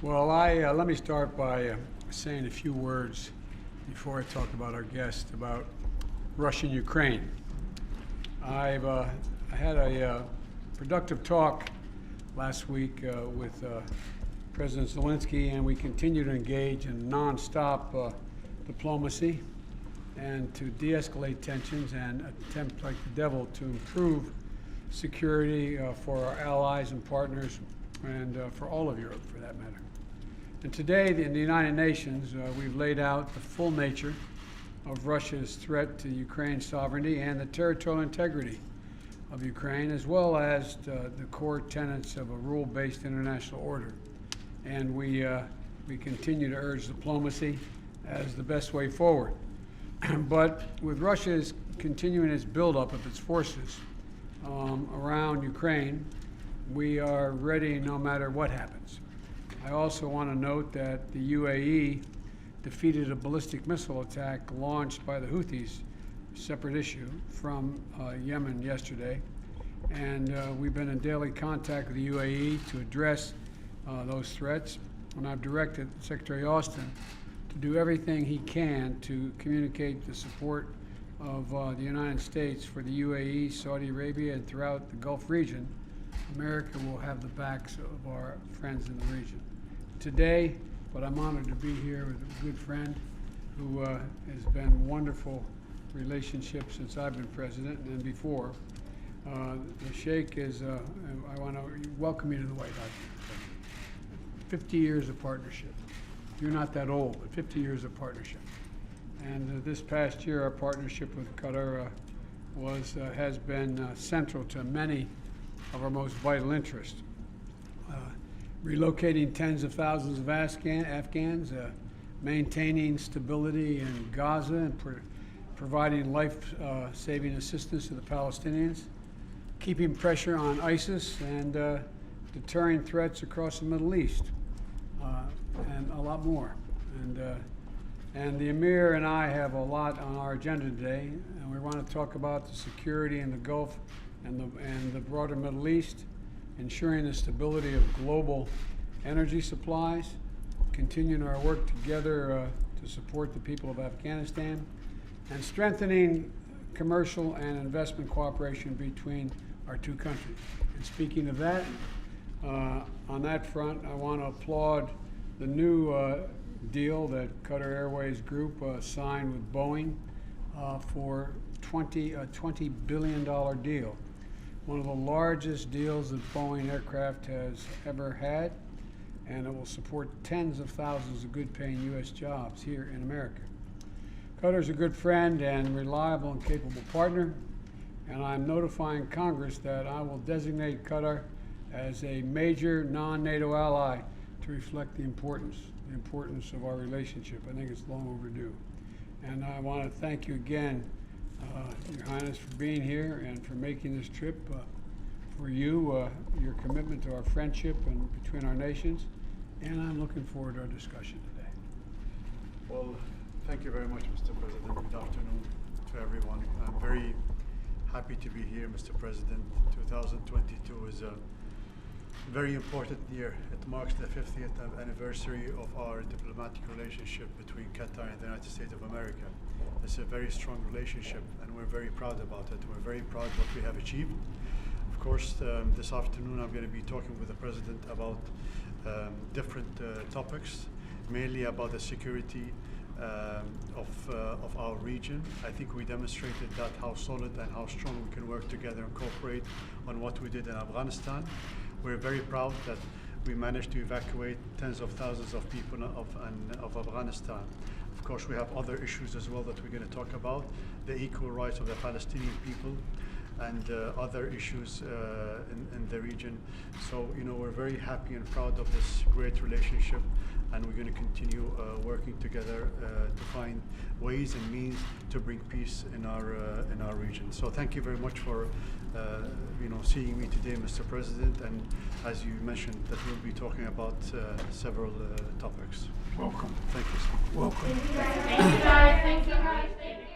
Well, let me start by saying a few words before I talk about our guest about Russia and Ukraine. I had a productive talk last week with President Zelensky, and we continue to engage in nonstop diplomacy and to de-escalate tensions and attempt like the devil to improve security for our allies and partners and for all of Europe, for that matter. And today, in the United Nations, we've laid out the full nature of Russia's threat to Ukraine's sovereignty and the territorial integrity of Ukraine, as well as the core tenets of a rule-based international order. And we continue to urge diplomacy as the best way forward. But with Russia's continuing its buildup of its forces around Ukraine, we are ready no matter what happens. I also want to note that the UAE defeated a ballistic missile attack launched by the Houthis, separate issue, from Yemen yesterday. And we've been in daily contact with the UAE to address those threats. And I've directed Secretary Austin to do everything he can to communicate the support of the United States for the UAE, Saudi Arabia, and throughout the Gulf region. America will have the backs of our friends in the region. Today, but I'm honored to be here with a good friend who has been wonderful relationship since I've been president and before. The Sheikh is, I want to welcome you to the White House. 50 years of partnership. You're not that old, but 50 years of partnership. And this past year, our partnership with Qatar has been central to many of our most vital interests. Relocating tens of thousands of Afghans, maintaining stability in Gaza, and providing life-saving assistance to the Palestinians, keeping pressure on ISIS, and deterring threats across the Middle East, and a lot more. And the Emir and I have a lot on our agenda today, and we want to talk about the security in the Gulf and the broader Middle East, ensuring the stability of global energy supplies, continuing our work together to support the people of Afghanistan, and strengthening commercial and investment cooperation between our two countries. And speaking of that, on that front, I want to applaud the new deal that Qatar Airways Group signed with Boeing for a $20 billion deal. One of the largest deals that Boeing Aircraft has ever had, and it will support tens of thousands of good-paying U.S. jobs here in America. Qatar is a good friend and reliable and capable partner, and I'm notifying Congress that I will designate Qatar as a major non-NATO ally to reflect the importance of our relationship. I think it's long overdue. And I want to thank you again, Your Highness, for being here and for making this trip. For you, your commitment to our friendship and between our nations, and I'm looking forward to our discussion today. Well, thank you very much, Mr. President. Good afternoon to everyone. I'm very happy to be here, Mr. President. 2022 is a very important year. It marks the 50th anniversary of our diplomatic relationship between Qatar and the United States of America. It's a very strong relationship, and we're very proud about it. We're very proud of what we have achieved. Of course, this afternoon I'm going to be talking with the President about different topics, mainly about the security of our region. I think we demonstrated that how solid and how strong we can work together and cooperate on what we did in Afghanistan. We're very proud that we managed to evacuate tens of thousands of people of Afghanistan. Of course, we have other issues as well that we're going to talk about, the equal rights of the Palestinian people and other issues in the region. So, we're very happy and proud of this great relationship, and we're going to continue working together to find ways and means to bring peace in our region. So thank you very much for seeing me today, Mr. President, and as you mentioned, that we'll be talking about several topics. Welcome. Thank you, sir. Welcome. Thank you guys. Thank you guys.